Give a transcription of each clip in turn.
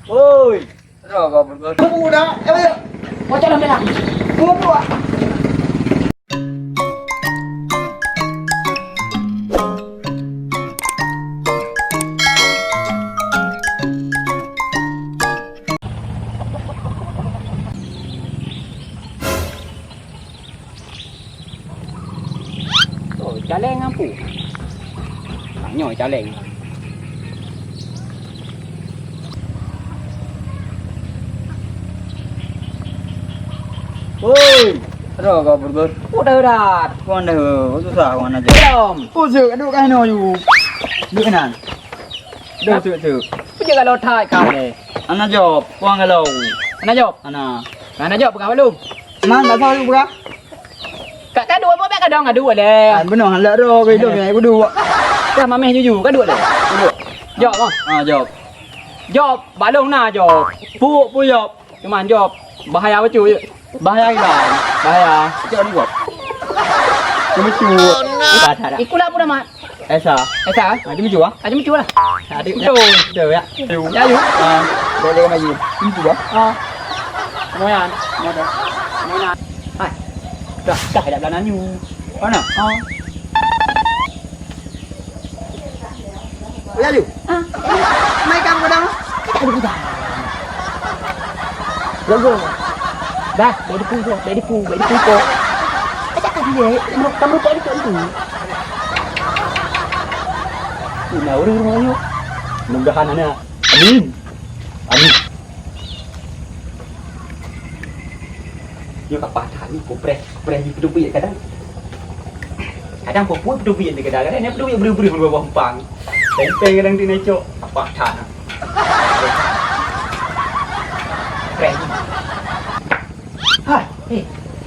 Oi, rồi vào một người. Bố đó, em ơi. Mau cho làm bilang. Bố ạ. Rồi chả leng ngapu. Nhỏ chả leng. Oi, rồi vào một người. Udah dah. Con này susah con aja. Belum. Cô dự cái đồ cái nào dù. Ini kanan. Dah tu. Punya kalau thai kali. Anak job, kuang galau. Anak jawab. Anak. Anak jawab bukan belum. Mang đã sao bố. Kak dua apa kak dong dua deh. Anh bên nào hắn lỡ rồi cái đồ này có đủ ạ. Kak mama ju kak dua deh. Jawab không? Ah, job. Jawab balong na jawab. Pu job. Cuman jawab bahaya apa cuy? Bahaya gila. Bahaya. Cok ni buat. Cuma cu. Tak ada. Ikulah pun nama. Esa. Esa? Ah, cuma cu ah. Aja mencu lah. Adik. Betul. Betul ya. Ya yuk. Ah, boleh maju. Cuma cu ah. Ah. Moyan. Moyan. Moyan. Hai. Dah dah belah nyu. Mana? Ah. Ra dù. Mấy cam vào đâu? Rồi. Dah, dari pu ko. Ajak kan dia. Kamu kok itu tu. Nah, rumahnya. Mudah-mudahan anak. Amin. Amin. Yo kapal tadi ko pre di pedubi kadang. Kadang ko pun pedubi di kadang. Kadang pedubi beri-beri bawah pang. Tempeng kadang di neco kapal tanah. Pre. Hai,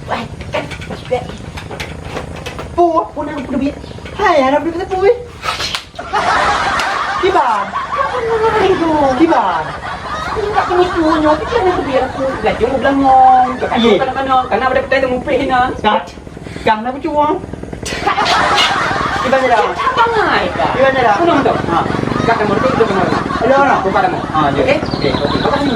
wah, kan masuk Bố. Punang pedubi. Hai à, làm được cái bố ấy. Cái bàn. Cái bàn. Tak kena punya, kita nak biar aku belajar mau belangong. Kadang-kadang karena ada kita temu peh na. Cắt. Cầm nó có chua. Cái bên này đâu? Apa ngai ka? Cái bên này đâu? Kau nak tahu? Ha. Kata mau itu benar. Ada orang. Aku padamu. Ah, je. Okey? Okey, kau kasih.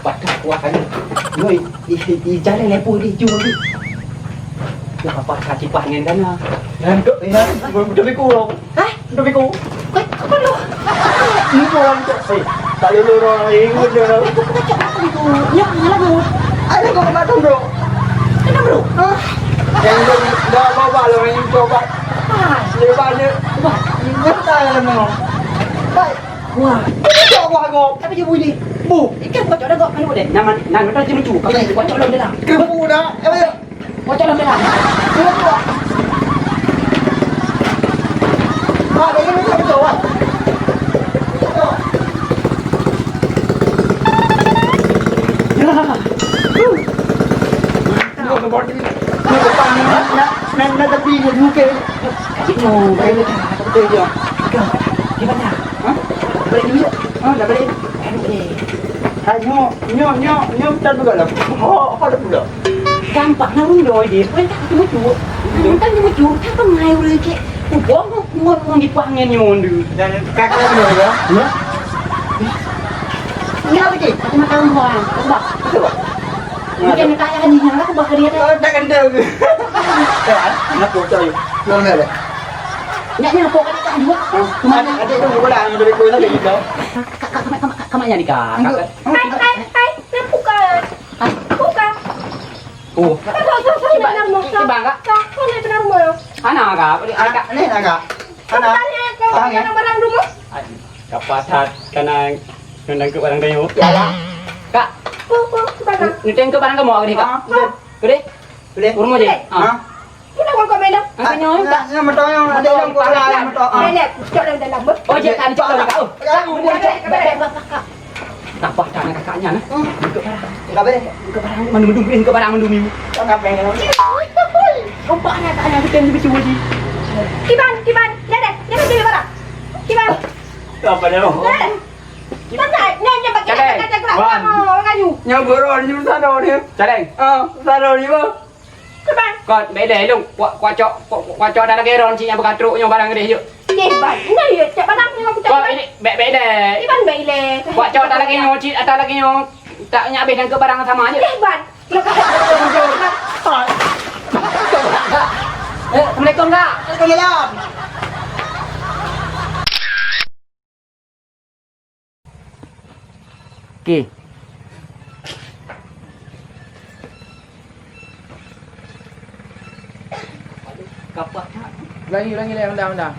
Patah kuah kan. Noi, di jalan lepo di jual di. Ya apa kaki pangen kan ah. Dan đợi này, đợi với cô đâu? Hah? Đợi với cô. Kau lu. Ini cô làm chuyện. Ê, tại lừa lừa rồi, nguyên lừa đâu? Kau kata cakap aku. Nyok nyala bu. Ai đây có bạn không được? Kenapa bro? Yang dah bawa lo yang coba. Ah, Lebarnya. wah. Ngất tay là nào? Đây. Wah. Cho qua ngộp. Tapi dia bunyi. Bu, ikan kau cakap kau kan boleh. Nan kita cuma cu. Kau kau cakap dalam dalam. Cái bố đó, em ơi. Kau cakap dalam dalam. Cái bố đó. À, đây cái cái chỗ à? Nó tapi dia muka. Cik no, boleh tak? Betul je. Kau di mana? Ha? Boleh ni yuk. Ha, dah boleh. Boleh. Hai nyo tan juga lah. Ho ada pula. Gampang nak rundoi dia. Kau tak cuma cu. Kan cuma cu. Tak apa ngai boleh ke. Ubong mau dipanggil nyondu. Dan kakak ni ya. Ya. Ni apa cik? Macam makan orang. Kau bak. Betul. Mungkin nak tanya ni yang aku bakar dia. Tak kena ke. Nak kau cari. Long ni dah. Nak ni apa kata juga? Mana ada tu bola yang dari kau nak gitu. Kamaknya ni kak. Hai, saya buka. Buka. Oh. Saya benar mau Si bangga. Saya benar mau. Anak kak. Anak. Ni agak. Ana. Tanya kau barang-barang dulu. Kapatat kanang nandang ke barang kayu. Ya lah. Kak, Barang. niteng ke barang kamu agak kak. Gede? Boleh. Urmo je. Ha. Sudah kau beda. Ang kanyoy kak. Yang betul yang ada yang kau ada yang betul. Lihat, cok dalam bus. Oh je kan cok kak. Benar. Kapatat kakaknya nah. Ke barang. Tak boleh. Ke barang mendung ke barang mendung. Kau ngapain kau? Nampak anak kakaknya kita ni bicu je. Kiban. Lihat dia barang. Kiban. Apa dia? Lihat. Kiban tak? Ni pakai kata-kata. Kayu. Nyambut ron như sana ni. Cadang. Sana ni ba? Cái bạn. Kau beda lu. Kau cok dah lagi ron cik yang berkatruk yang barang gede yuk. Nè bạn, này chợ bán ăn không Kau chợ. ini beda. Cái bạn bị lè. Kau cok dah lagi yang cik atau lagi yang tak nyabih dan ke barang sama aja. Nè bạn, nó có rồi đó. Assalamualaikum kak. Waalaikumsalam. Okey. Kapak tak? Ulangi, ulang.